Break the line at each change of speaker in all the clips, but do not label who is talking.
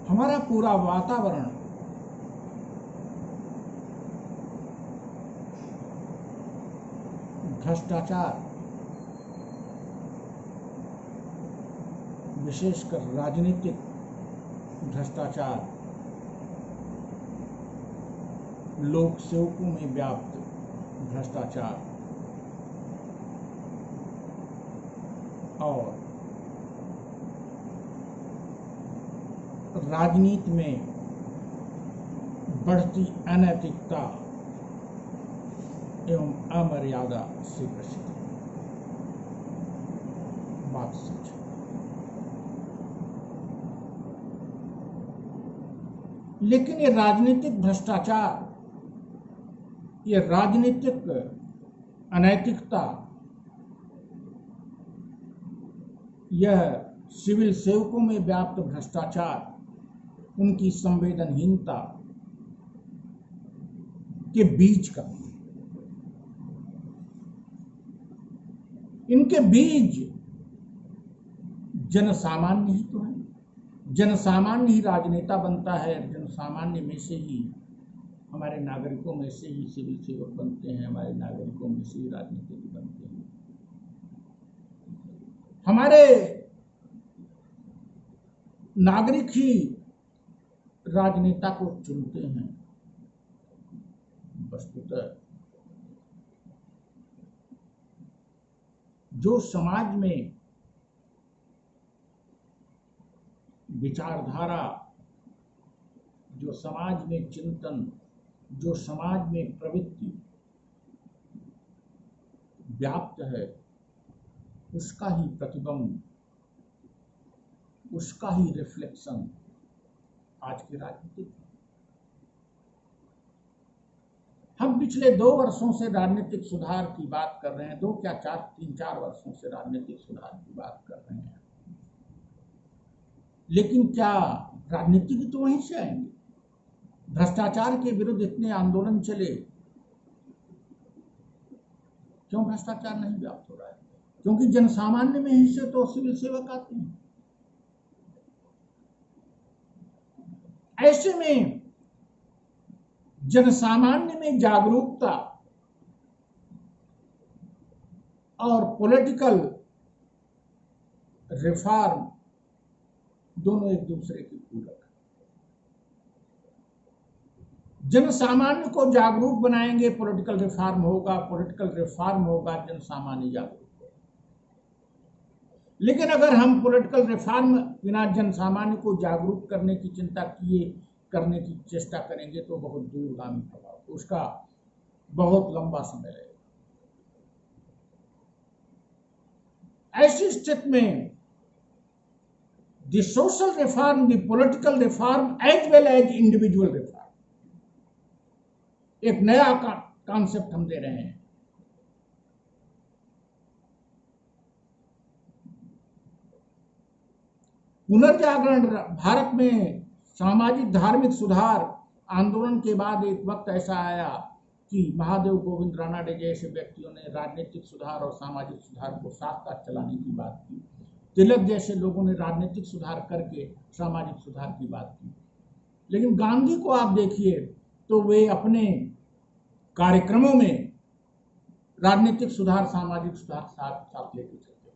हमारा पूरा वातावरण भ्रष्टाचार, विशेषकर राजनीतिक भ्रष्टाचार, लोक सेवकों में व्याप्त भ्रष्टाचार और राजनीति में बढ़ती अनैतिकता एवं अमर्यादा से ग्रसित बात सच है। लेकिन ये राजनीतिक भ्रष्टाचार, ये राजनीतिक अनैतिकता, यह सिविल सेवकों में व्याप्त भ्रष्टाचार, उनकी संवेदनहीनता के बीज का, इनके बीज जनसामान्य ही तो है। जनसामान्य ही राजनेता बनता है, जनसामान्य में से ही, हमारे नागरिकों में से ही सिविल सेवक बनते हैं, हमारे नागरिकों में से ही राजनीतिक बनते हैं। हमारे नागरिक ही राजनेता को चुनते हैं। वस्तुतः जो समाज में विचारधारा, जो समाज में चिंतन, जो समाज में प्रवृत्ति व्याप्त है, उसका ही प्रतिबिंब, उसका ही रिफ्लेक्शन आज की राजनीति है। हम पिछले 2 वर्षों से राजनीतिक सुधार की बात कर रहे हैं, 2 क्या 3-4 वर्षों से राजनीतिक सुधार की बात कर रहे हैं। लेकिन क्या राजनीति भी तो वहीं से आएंगे? भ्रष्टाचार के विरुद्ध इतने आंदोलन चले, क्यों भ्रष्टाचार नहीं व्याप्त हो रहा है? क्योंकि जनसामान्य में ही से तो सिविल सेवक आते हैं। ऐसे में जनसामान्य में जागरूकता और पॉलिटिकल रिफॉर्म दोनों एक दूसरे के पूरक है। जनसामान्य को जागरूक बनाएंगे, पॉलिटिकल रिफॉर्म होगा, पॉलिटिकल रिफॉर्म होगा, जनसामान्य जागरूक होगा। लेकिन अगर हम पॉलिटिकल रिफॉर्म बिना जनसामान्य को जागरूक करने की चिंता किए करने की चेष्टा करेंगे तो बहुत दूरगामी प्रभाव, उसका बहुत लंबा समय लगेगा। ऐसी स्थिति में the social reform, the political reform as well as individual reform, एक नया कॉन्सेप्ट हम दे रहे हैं। पुनर्जागरण भारत में सामाजिक धार्मिक सुधार आंदोलन के बाद एक वक्त ऐसा आया कि महादेव गोविंद रानडे जैसे व्यक्तियों ने राजनीतिक सुधार और सामाजिक सुधार को साथ साथ चलाने की बात की। तिलक जैसे लोगों ने राजनीतिक सुधार करके सामाजिक सुधार की बात की। लेकिन गांधी को आप देखिए तो वे अपने कार्यक्रमों में राजनीतिक सुधार सामाजिक सुधार साथ साथ लेके चलते थे।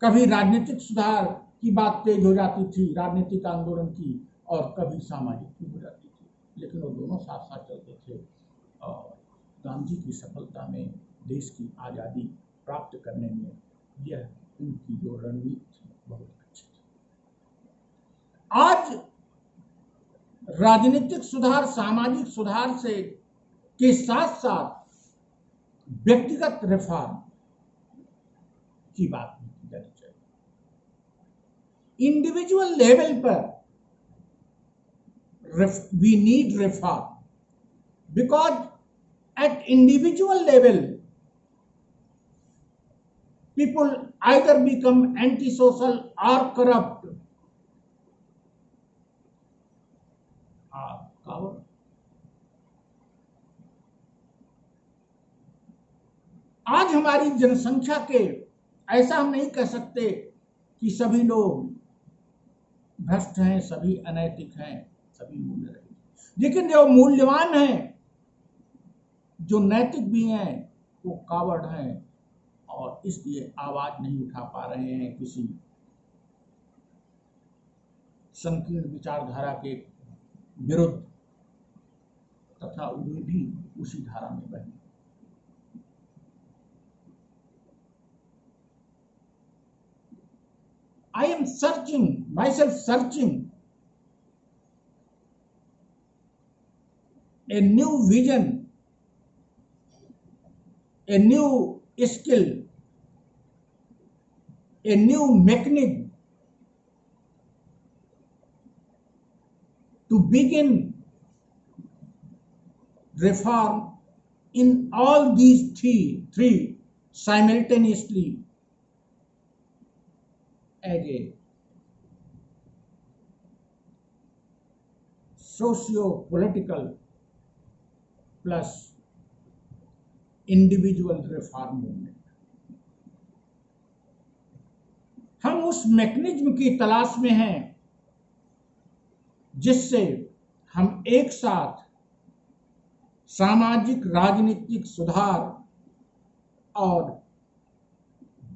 कभी राजनीतिक सुधार की बात तेज हो जाती थी, राजनीतिक आंदोलन की, और कभी सामाजिक की हो जाती थी, लेकिन वो दोनों साथ साथ चलते थे। और गांधी की सफलता में, देश की आज़ादी प्राप्त करने में यह उनकी जो रणनीति थी बहुत अच्छी थी। आज राजनीतिक सुधार सामाजिक सुधार से के साथ साथ व्यक्तिगत रिफॉर्म की बात भी की जानी चाहिए। इंडिविजुअल लेवल पर we need reform, because at individual level people either become antisocial or corrupt or coward. आज हमारी जनसंख्या के, ऐसा हम नहीं कह सकते कि सभी लोग भ्रष्ट हैं, सभी अनैतिक हैं, सभी मूल्य रहित। लेकिन जो मूल्यवान हैं, जो नैतिक भी हैं, वो कावड़ हैं और इसलिए आवाज नहीं उठा पा रहे हैं किसी संकीर्ण विचारधारा के विरुद्ध, तथा वे भी उसी धारा में बहे। I am searching a new vision, a new skill, a new mechanism to begin reform in all these three simultaneously as a socio-political plus individual reform movement। हम उस मैकेनिज्म की तलाश में हैं जिससे हम एक साथ सामाजिक राजनीतिक सुधार और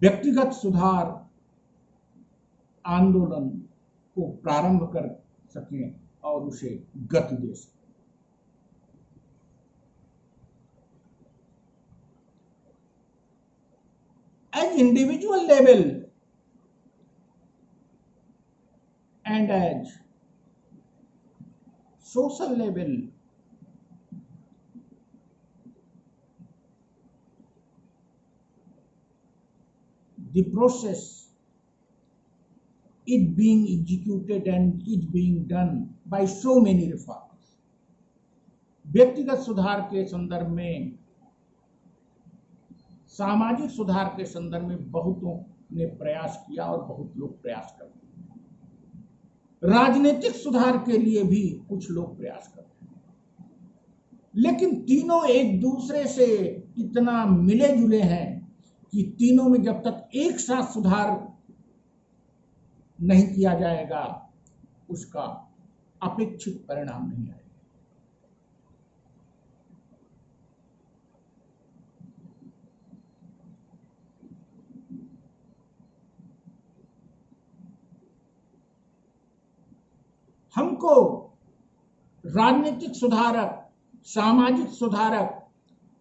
व्यक्तिगत सुधार आंदोलन को प्रारंभ कर सकें और उसे गति दे सकें। At individual level and at social level, the process is being executed and is being done by so many reforms। व्यक्तिगत सुधार के संदर्भ में, सामाजिक सुधार के संदर्भ में बहुतों ने प्रयास किया और बहुत लोग प्रयास करते हैं। राजनीतिक सुधार के लिए भी कुछ लोग प्रयास करते हैं, लेकिन तीनों एक दूसरे से इतना मिले जुले हैं कि तीनों में जब तक एक साथ सुधार नहीं किया जाएगा, उसका अपेक्षित परिणाम नहीं आएगा। हमको राजनीतिक सुधारक, सामाजिक सुधारक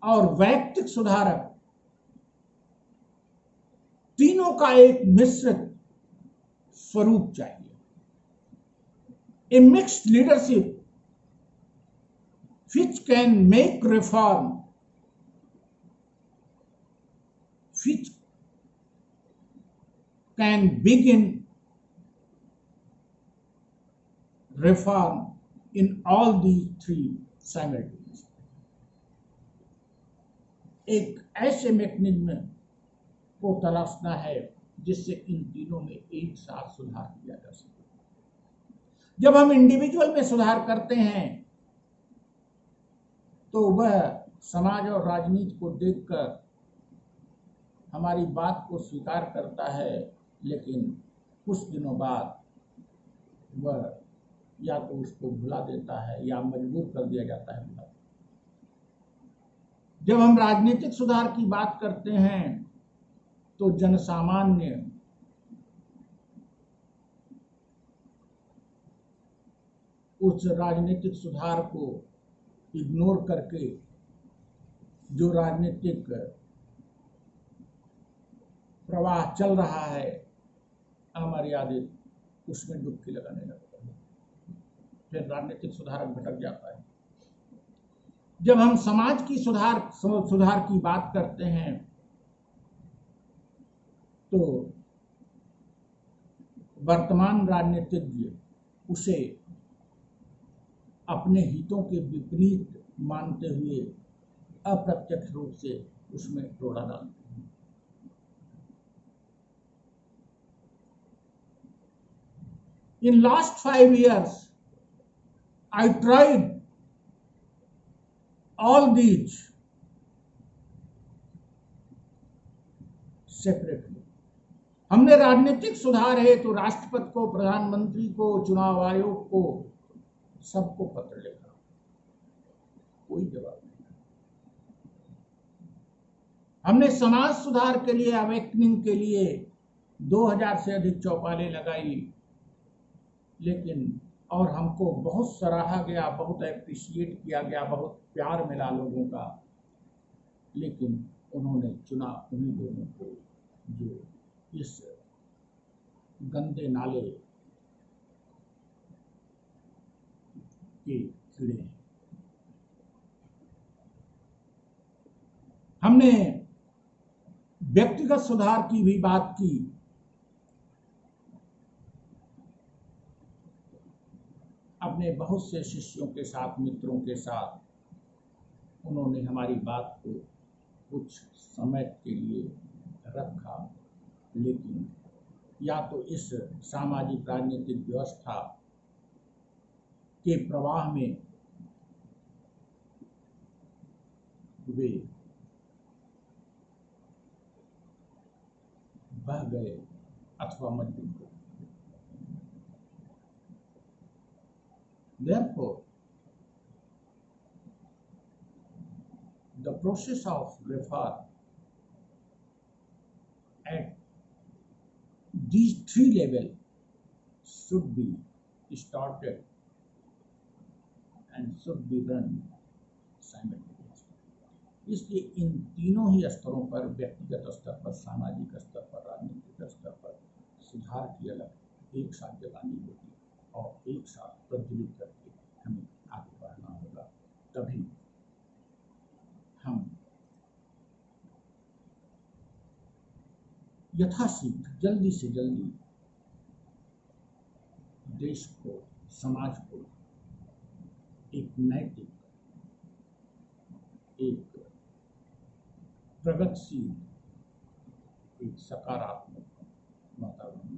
और वैयक्तिक सुधारक तीनों का एक मिश्रित स्वरूप चाहिए। A mixed leadership which can make reform, which can begin reform in all these three simultaneously। एक ऐसे मैकेनिज्म को तलाशना है जिससे इन तीनों में एक साथ सुधार किया जा सके। जब हम इंडिविजुअल में सुधार करते हैं तो वह समाज और राजनीति को देखकर हमारी बात को स्वीकार करता है, लेकिन कुछ दिनों बाद वह या तो उसको भुला देता है या मजबूर कर दिया जाता है। जब हम राजनीतिक सुधार की बात करते हैं तो जनसामान्य उस राजनीतिक सुधार को इग्नोर करके जो राजनीतिक प्रवाह चल रहा है अमर्यादित, उसमें डुबकी लगाने लगता है, फिर राजनीतिक सुधारक भटक जाता है। जब हम समाज की सुधार की बात करते हैं तो वर्तमान राजनीतिज्ञ उसे अपने हितों के विपरीत मानते हुए अप्रत्यक्ष रूप से उसमें रोड़ा डालते हैं। In last 5 years, I tried all these separately, हमने राजनीतिक सुधार है तो राष्ट्रपति को, प्रधानमंत्री को, चुनाव आयोग को, सबको पत्र लिखा, कोई जवाब नहीं। हमने समाज सुधार के लिए, अवेकनिंग के लिए 2000 से अधिक चौपालें लगाई, लेकिन और हमको बहुत सराहा गया, बहुत एप्रिशिएट किया गया, बहुत प्यार मिला लोगों का, लेकिन उन्होंने चुना उन्हीं लोगों को जो इस गंदे नाले के कीड़े हैं। हमने व्यक्तिगत सुधार की भी बात की, अपने बहुत से शिष्यों के साथ, मित्रों के साथ उन्होंने हमारी बात को कुछ समय के लिए रखा, लेकिन या तो इस सामाजिक राजनीतिक व्यवस्था के प्रवाह में वे बह गए अथवा मजबूर हो। Therefore, the process of reform at these three levels should be started and should be run simultaneously. इसलिए इन तीनों ही स्तरों पर, व्यक्तिगत स्तर पर, सामाजिक स्तर पर, राजनीतिक स्तर पर सुधार की अलग एक साथ जगानी होगी और एक साथ प्रज्वलित करके हमें आगे बढ़ना होगा। तभी हम यथाशीघ्र, जल्दी से जल्दी देश को, समाज को एक नैतिक, एक प्रगतिशील, एक सकारात्मक वातावरण